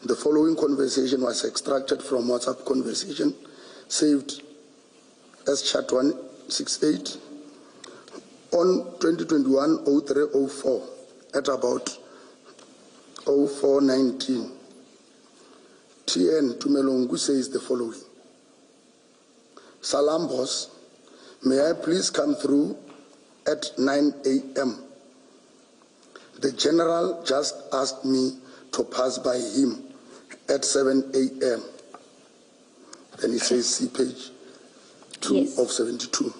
The following conversation was extracted from WhatsApp conversation saved as chat 168 on 2021-03-04 at about 04:19. TN Tumelongu says the following: Salam boss, may I please come through at 9 a.m. The general just asked me to pass by him at 7 a.m. Then he says, see page 2 of 72.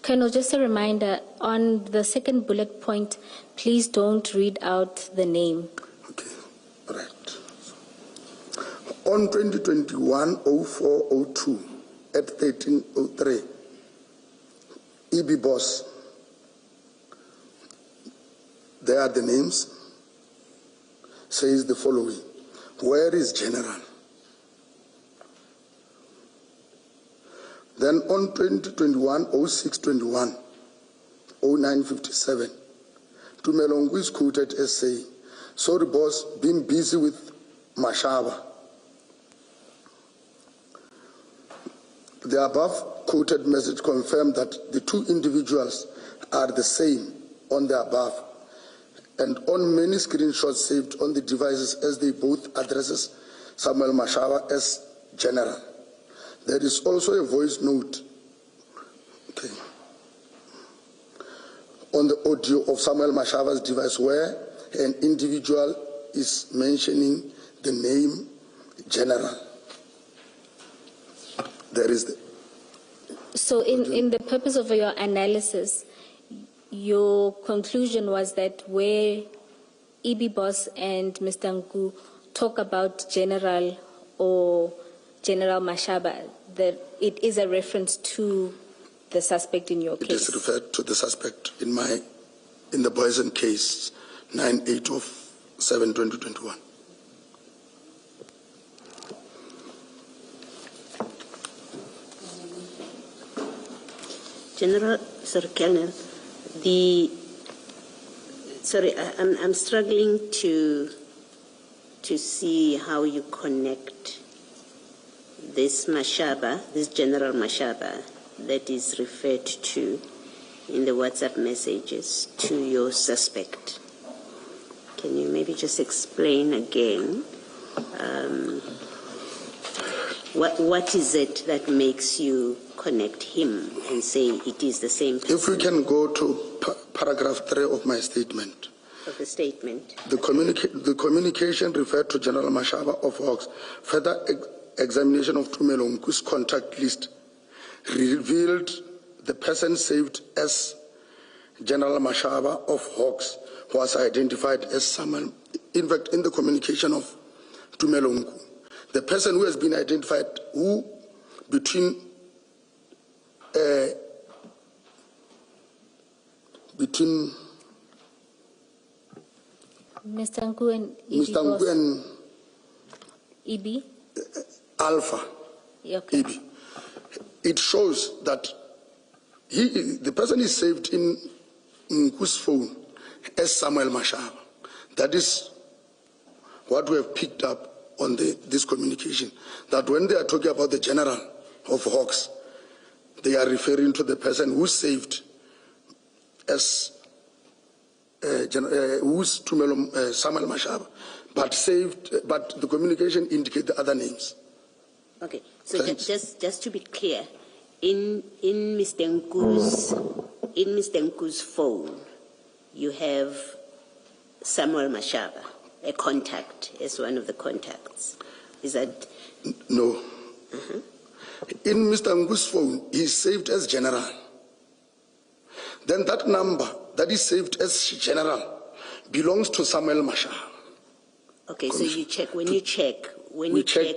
Colonel, just a reminder, on the second bullet point, please don't read out the name. Okay, all right. On 2021-04-02 at 13:03, EB boss, there are the names, says the following: where is general? Then on 2021-06-21, 09:57, Tumelongu is quoted as saying, sorry boss, been busy with Mashaba. The above quoted message confirmed that the two individuals are the same on the above and on many screenshots saved on the devices, as they both addresses Samuel Mashaba as general. There is also a voice note on the audio of Samuel Mashaba's device where an individual is mentioning the name general. There is the... So in the purpose of your analysis, your conclusion was that where EB Boss and Mr. Nku talk about general or General Mashaba, that it is a reference to the suspect in your case? It is referred to the suspect in the Boysen case, 9/8/7/2021. General, sorry, Colonel, I'm struggling to see how you connect this Mashaba, this General Mashaba that is referred to in the WhatsApp messages to your suspect. Can you maybe just explain again what is it that makes you connect him and say it is the same person? If we can go to paragraph 3 of my statement. Of the statement. The communication referred to General Mashaba of Hawks. Further examination of Tumelongu's contact list revealed the person saved as General Mashaba of Hawks was identified as someone. In fact, in the communication of Tumelongu, the person who has been identified, who between Mr. Nku and EB? Alpha, okay. EB. It shows that the person is saved in Nku's phone as Samuel Mashaba. That is what we have picked up on this communication, that when they are talking about the General of Hawks, they are referring to the person who saved as who's Samuel Mashaba, but the communication indicates the other names. Okay, so just to be clear, in Mr. Nku's phone, you have Samuel Mashaba, a contact, as one of the contacts. Is that? No. In Mr. Nku's phone, he is saved as General. Then that number that is saved as General belongs to Samuel Mashaba. Okay, so you check, when you check,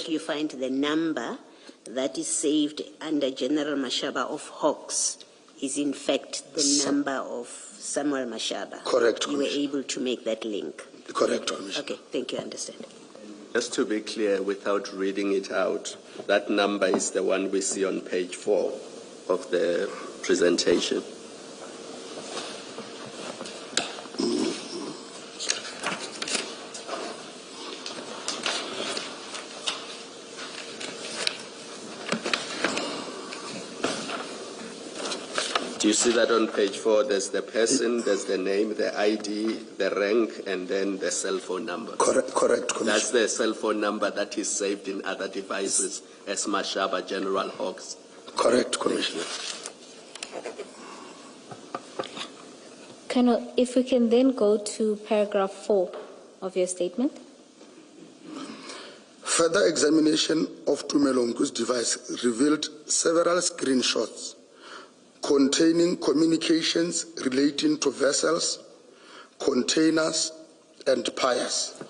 you find the number that is saved under General Mashaba of Hawks is in fact the number of Samuel Mashaba. Correct, You were able to make that link. Correct, Commissioner. Okay, thank you, I understand. Just to be clear, without reading it out, that number is the one we see on page 4 of the presentation. Do you see that on page 4? There's the person, there's the name, the ID, the rank, and then the cell phone number. Correct, Commissioner. That's the cell phone number that is saved in other devices as Mashaba General Hawks. Correct, Commissioner. Colonel, if we can then go to paragraph 4 of your statement. Further examination of Tumelongu's device revealed several screenshots containing communications relating to vessels, containers, and piers.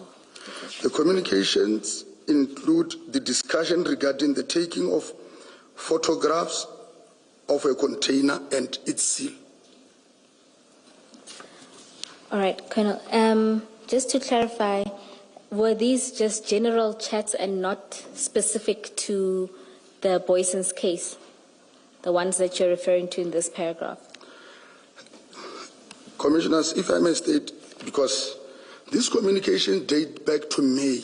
The communications include the discussion regarding the taking of photographs of a container and its seal. All right, Colonel. Just to clarify, were these just general chats and not specific to the Boyson's case, the ones that you're referring to in this paragraph? Commissioners, if I may state, because this communication date back to May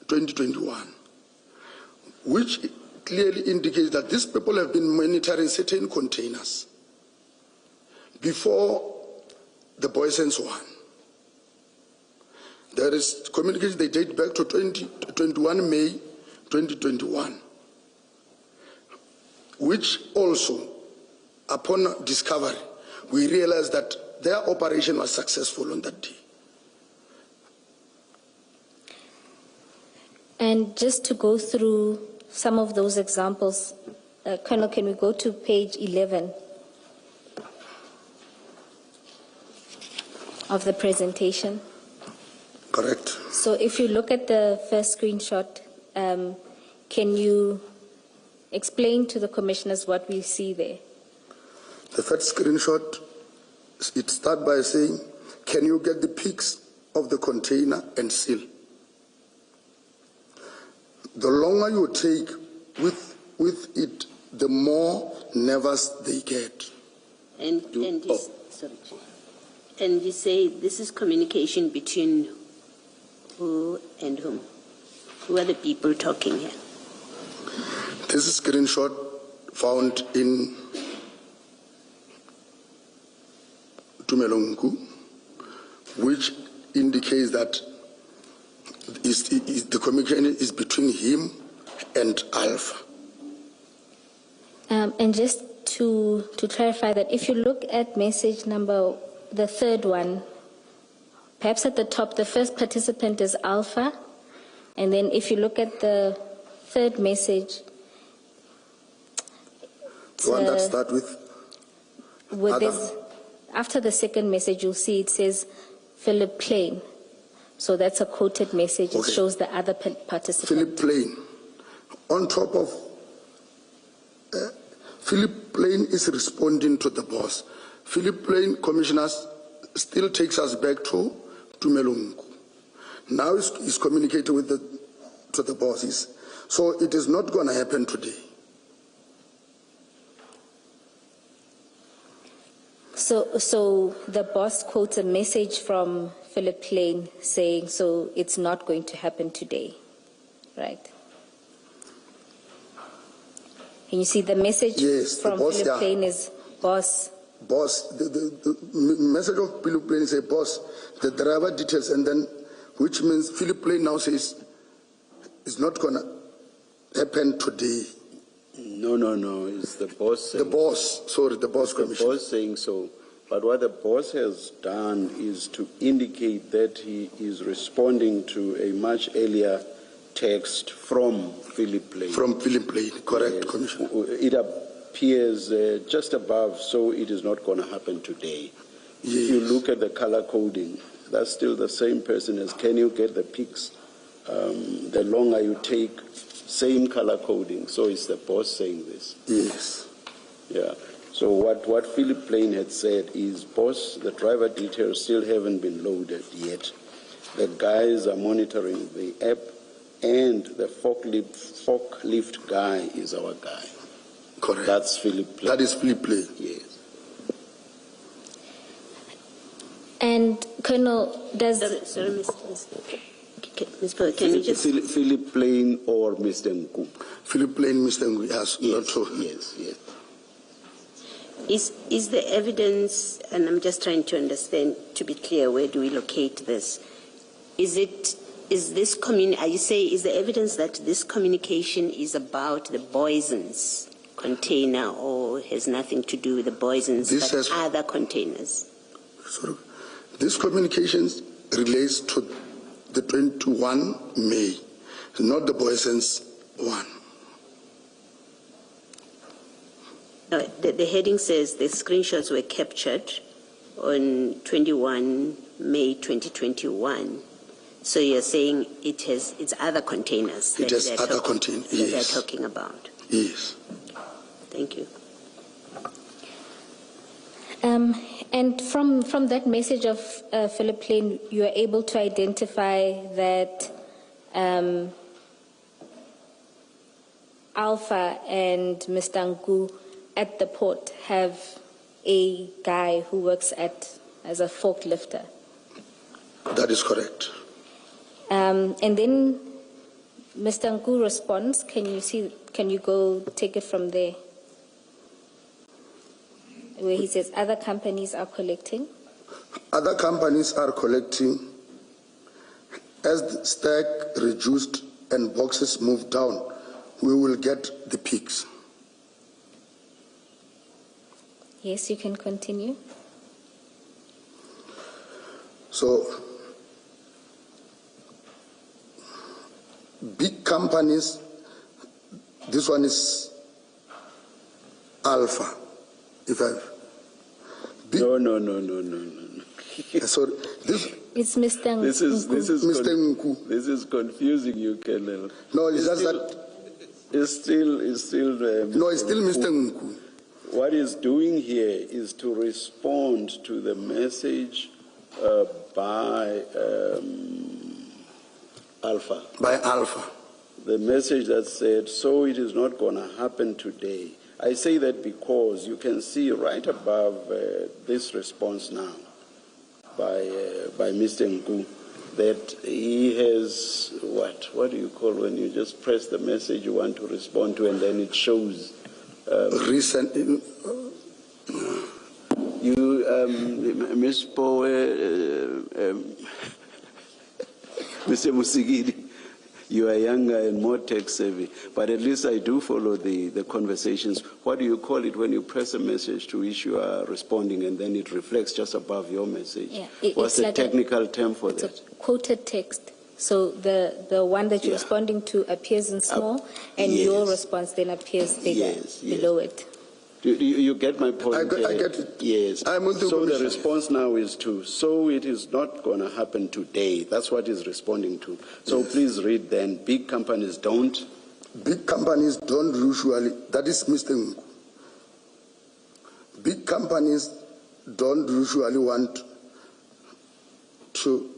2021, which clearly indicates that these people have been monitoring certain containers before the Boyson's one. There is communication, they date back to 21 May 2021, which also, upon discovery, we realized that their operation was successful on that day. And just to go through some of those examples, Colonel, can we go to page 11 of the presentation? Correct. So if you look at the first screenshot, can you explain to the commissioners what we see there? The first screenshot, it starts by saying, can you get the pics of the container and seal? The longer you take with it, the more nervous they get. And you say this is communication between who and whom? Who are the people talking here? This is a screenshot found in Tumelongu, which indicates that the communication is between him and Alpha. And just to clarify that, if you look at message number, the third one, perhaps at the top, the first participant is Alpha, and then if you look at the third message, the one that starts with this, after the second message, you'll see it says Philip Plain. So that's a quoted message. It shows the other participant. Philip Plain. On top of Philip Plain is responding to the boss. Philip Plain, commissioners, still takes us back to Tumelongu. Now he's communicating with to the bosses. So it is not going to happen today. So the boss quotes a message from Philip Plain saying, so it's not going to happen today, right? And you see the message from Philip Plain is boss. Boss, the message of Philip Plain is a boss, the driver details, and then, which means Philip Plain now says it's not going to happen today. No, it's the boss saying the boss, sorry, the boss commissioner. The boss saying so. But what the boss has done is to indicate that he is responding to a much earlier text from Philip Plain. From Philip Plain, correct, yes. Commissioner. It appears just above, so it is not going to happen today. Yes. If you look at the color coding, that's still the same person as can you get the pics? The longer you take, same color coding. So it's the boss saying this. Yes. Yeah. So what Philip Plain had said is, boss, the driver details still haven't been loaded yet. The guys are monitoring the app, and the forklift guy is our guy. Correct. That's Philip Plain. That is Philip Plain. Yes. And Colonel, does... Sorry, Ms. Paul, can you just... Philip Plain or Mr. Nku? Philip Plain, Mr. Nku, yes. Yes, yes. Is the evidence, and I'm just trying to understand, to be clear, where do we locate this? Are you saying, is the evidence that this communication is about the Boison's container or has nothing to do with the Boison's but other containers? Sorry. This communications relates to the 21 May, not the Boison's one. The heading says the screenshots were captured on 21 May 2021. So you're saying it's other containers that they're talking about? Yes. Thank you. And from that message of Philip Plain, you are able to identify that Alpha and Mr. Ngu at the port have a guy who works as a forklifter. That is correct. And then Mr. Ngu responds. Can you go take it from there? Where he says other companies are collecting? Other companies are collecting. As the stack reduced and boxes moved down, we will get the peaks. Yes, you can continue. So, big companies, this one is Alpha. No. Sorry, it's Mr. Ngu. This is Mr. Ngu. This is confusing you, Colonel. No, it's just that. It's still. No, it's still Mr. Ngu. What he's doing here is to respond to the message by Alpha. By Alpha. The message that said, "So it is not going to happen today." I say that because you can see right above this response now by Mr. Ngu that he has what do you call when you just press the message you want to respond to and then it shows recent. Ms. Poe, Mr. Musigidi, you are younger and more tech savvy, but at least I do follow the conversations. What do you call it when you press a message to which you are responding and then it reflects just above your message? Yeah, what's the technical term for that? It's a quoted text. So the one that you're responding to appears in small, and your response then appears bigger below it. You get my point? I get it. Yes. So the response now is so it is not going to happen today. That's what he's responding to. So please read then. Big companies don't. Big companies don't usually. That is Mr. Ngu. Big companies don't usually want to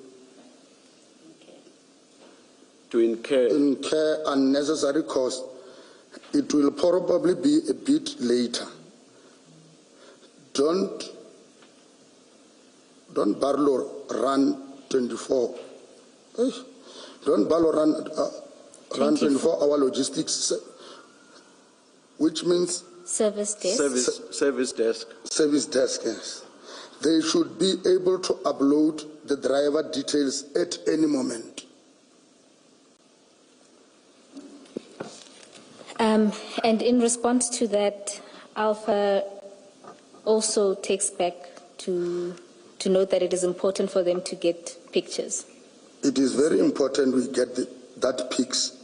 incur unnecessary costs. It will probably be a bit later. Don't Barlow run 24. Don't Barlow run 24-hour logistics, which means service desk. Service desk. Service desk. Yes. They should be able to upload the driver details at any moment. And in response to that, Alpha also takes back to note that it is important for them to get pictures. It is very important we get that pics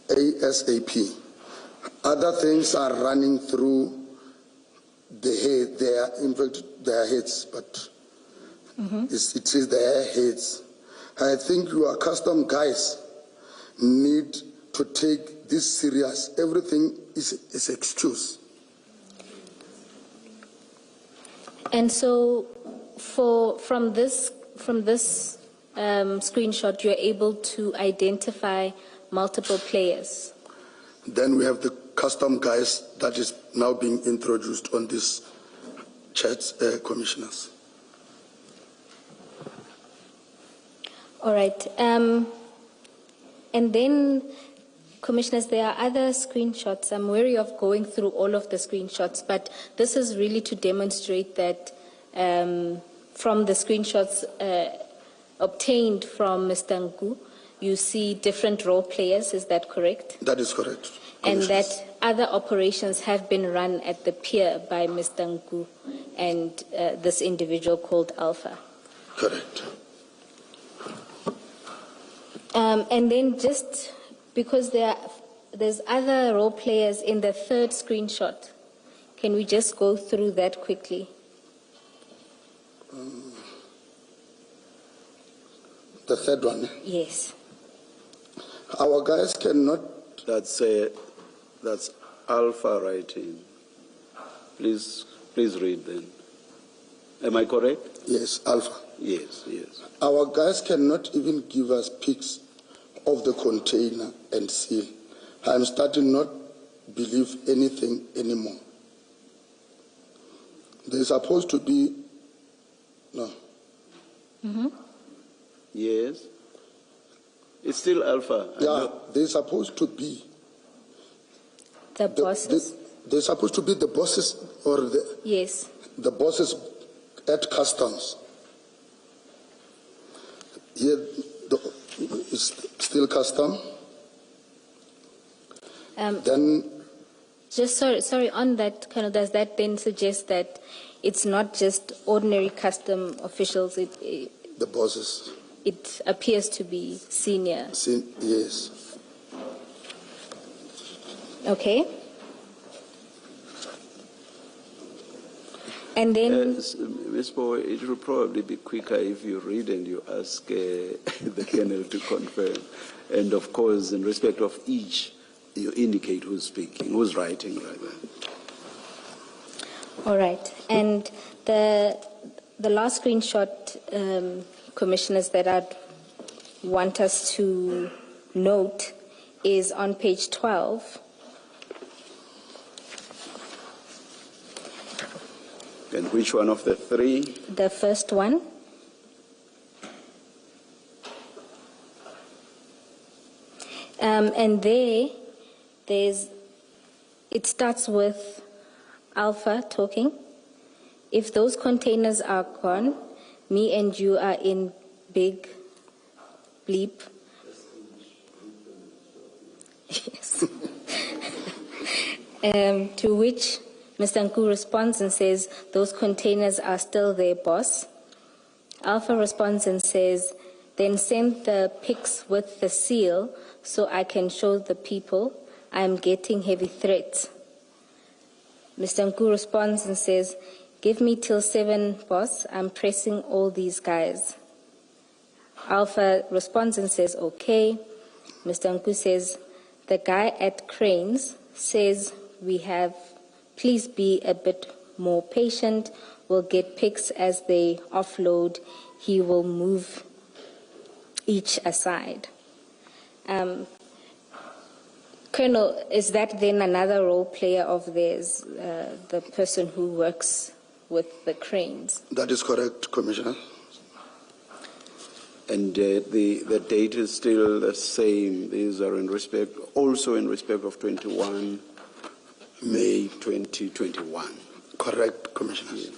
ASAP. Other things are running through the head. In fact, their heads, but it is their heads. I think your custom guys need to take this serious. Everything is excuse. And so, from this screenshot, you're able to identify multiple players. Then we have the custom guys that is now being introduced on this chat, commissioners. All right. And then Commissioners, there are other screenshots. I'm wary of going through all of the screenshots, but this is really to demonstrate that from the screenshots obtained from Mr. Ngu, you see different role players. Is that correct? That is correct. And that other operations have been run at the pier by Mr. Ngu and this individual called Alpha. Correct. And then just because there's other role players in the third screenshot, can we just go through that quickly? The third one. Yes. Our guys cannot. That's Alpha writing. Please read then. Am I correct? Yes, Alpha. Yes. Our guys cannot even give us pics of the container and seal. I'm starting not believe anything anymore. There's supposed to be no. Mm-hmm. Yes. It's still Alpha. Yeah, there's supposed to be the bosses. There's supposed to be the bosses or the Yes. The bosses at customs. Here it's still custom. Then Just sorry, on that, Colonel, does that then suggest that it's not just ordinary custom officials, the bosses. it appears to be senior? Yes. Okay. And then... Ms. Bowe, it will probably be quicker if you read and you ask the Colonel to confirm. And of course, in respect of each, you indicate who's speaking, who's writing, rather. All right. And the last screenshot, Commissioners, that I'd want us to note is on page 12. And which one of the three? The first one. And it starts with Alpha talking. If those containers are gone, me and you are in big bleep. Yes. To which Mr. Nku responds and says, those containers are still there, boss. Alpha responds and says, then send the pics with the seal so I can show the people I'm getting heavy threats. Mr. Nku responds and says, give me till 7, boss. I'm pressing all these guys. Alpha responds and says, okay. Mr. Nku says, the guy at Cranes says please be a bit more patient. We'll get pics as they offload. He will move each aside. Colonel, is that then another role player of theirs, the person who works with the Cranes? That is correct, Commissioner. And the date is still the same. These are also in respect of 21 May 2021. Correct, Commissioner.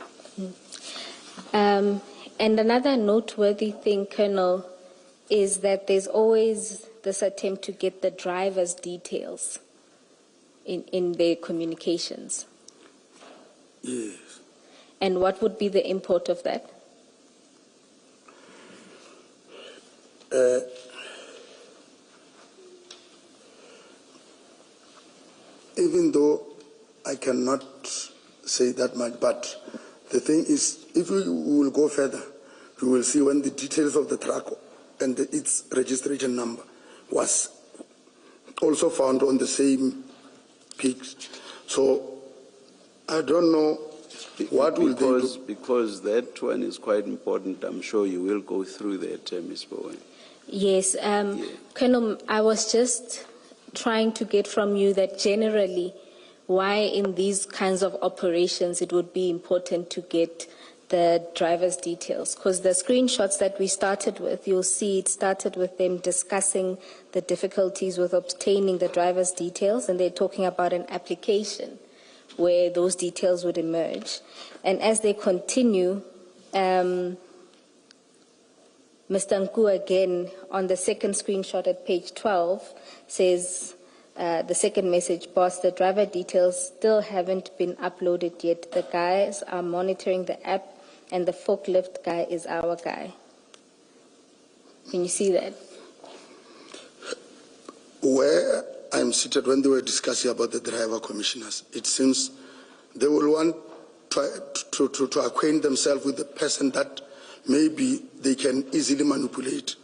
And another noteworthy thing, Colonel, is that there's always this attempt to get the driver's details in their communications. Yes. And what would be the import of that? Even though I cannot say that much, but the thing is, if we will go further, we will see when the details of the truck and its registration number was also found on the same pics. So I don't know what will they do. Because that one is quite important, I'm sure you will go through that, Ms. Bowen. Yes. Colonel, I was just trying to get from you that generally why in these kinds of operations it would be important to get the driver's details? Because the screenshots that we started with, you'll see it started with them discussing the difficulties with obtaining the driver's details, and they're talking about an application where those details would emerge. And as they continue, Mr. Nku again, on the second screenshot at page 12, says, the second message, boss, the driver details still haven't been uploaded yet. The guys are monitoring the app, and the forklift guy is our guy. Can you see that? Where I'm seated, when they were discussing about the driver commissioners, it seems they will want to acquaint themselves with the person that maybe they can easily manipulate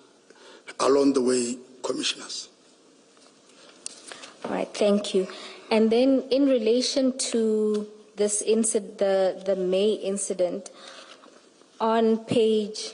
along the way, commissioners. All right, thank you. And then in relation to this incident, the May incident, on page